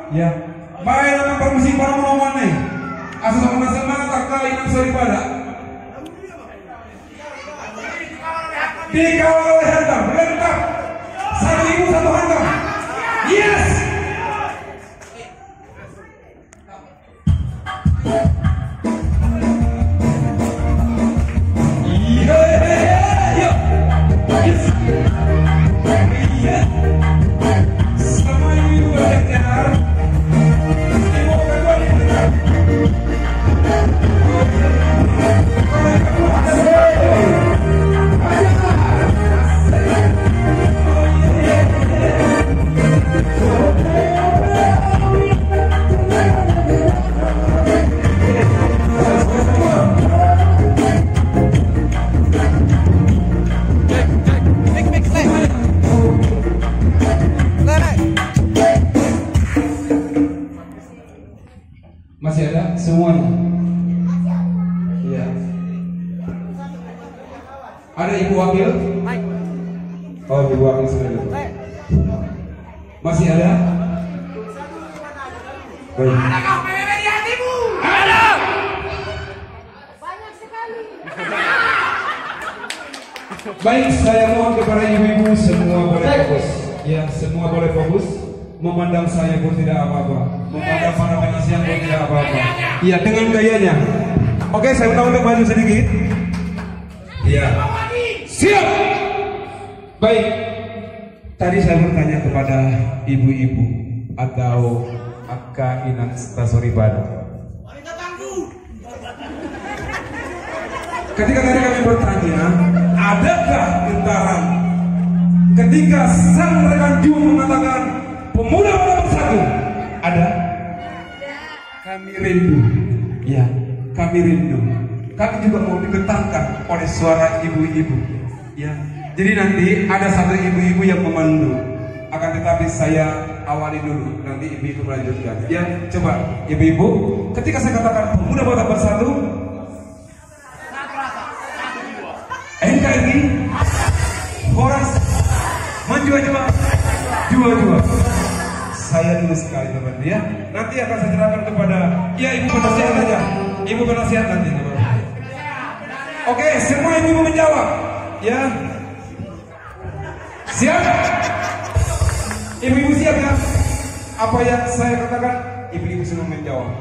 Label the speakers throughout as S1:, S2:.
S1: Ya, baik nama permisi para menawan nih. Asal sama semangat tak kali nang sorry pada. Dikawal oleh hantam, lengkap. Satu ibu satu hantam. Yes. Masih ada semuanya? Iya. Ada ibu wakil? Oh, ibu wakil sudah dulu. Masih ada? Baik.
S2: Adakah PBB di hatimu?
S3: Ada.
S2: Banyak sekali.
S1: Baik, saya mohon kepada ibu-ibu semua boleh fokus. Ya, semua boleh fokus. Memandang saya pun tidak apa-apa. Memandang para penasihat pun tidak apa-apa. Iya, dengan gayanya. Oke, saya minta untuk maju sedikit. Iya. Siap. Baik. Tadi saya bertanya kepada ibu-ibu atau Aka Inang Stasoribada.
S2: Wanita tangguh.
S1: Ketika tadi kami bertanya, adakah getaran ketika sang rekan Ju mengatakan pemuda pada bersatu? Ada? Kami rindu. Ya, kami rindu. Kami juga mau digetarkan oleh suara ibu-ibu. Ya, jadi nanti ada satu ibu-ibu yang memandu. Akan tetapi saya awali dulu, nanti ibu-ibu melanjutkan. Ya, coba ibu-ibu. Ketika saya katakan pemuda pada bersatu, NKRI, Horas, Manjua-jua, Jua-jua. Saya dulu sekali teman ya. Nanti akan saya serahkan kepada ibu penasihat aja. Ibu penasihat nanti. Oke, semua ibu menjawab. Ya. Siap? Ibu-ibu siap ya? Apa yang saya katakan? Ibu-ibu semua menjawab.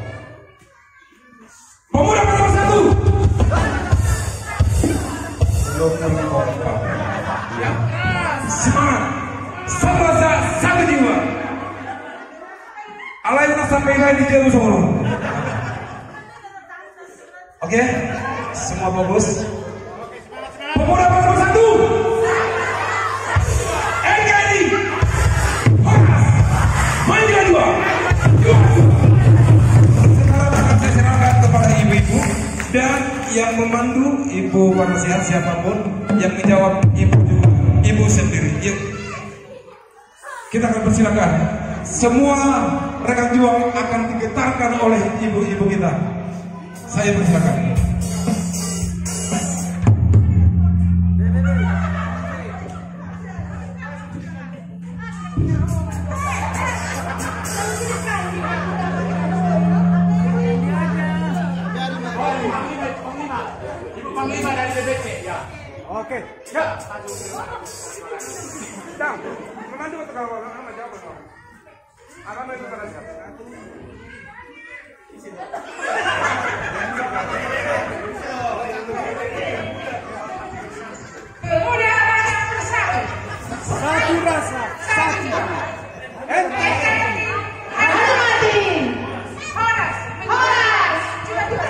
S1: Pemuda pada bersatu. Belum kompak. Ya. Semangat. Satu rasa, satu jiwa. Alaina sampai di jauh semua. Oke, semua bagus. Pemuda pada bersatu. NKRI. Horas. Manjua-jua. Sekarang akan saya serahkan kepada ibu-ibu dan yang memandu ibu penasihat siapapun, yang menjawab ibu sendiri. Yuk. Kita akan persilakan. Semua rekan juang akan digetarkan oleh ibu-ibu kita. Saya persilakan.
S3: Ibu Panglima dari BBC ya.
S1: Oke, ya. Dang, memandu atau kawan? Apa jawab? Apa itu pada siapa?
S2: Pemuda pada bersatu.
S3: Satu rasa, satu.
S2: NKRI. Horas. Horas. Jua-jua.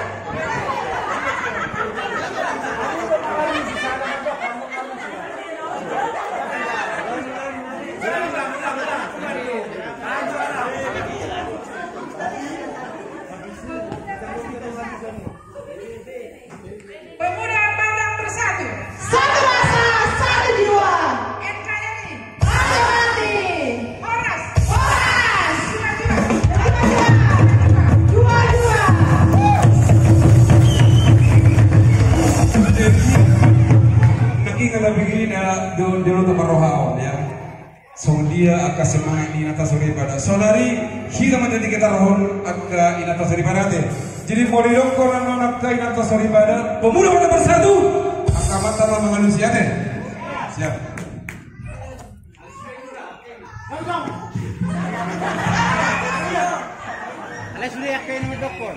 S2: Pemuda Padang bersatu.
S4: Satu rasa, satu jiwa.
S2: NKRI.
S4: Satu hati.
S2: Horas.
S4: Horas.
S1: Iya aka semangat inata sore pada saudari hira menjadi kita rahon aka inata sore pada teh. Jadi boleh dong koran non aka inata sore pada pemuda pada bersatu aka mata lah manusia teh. Siap.
S3: Alas sudah yakin medokon.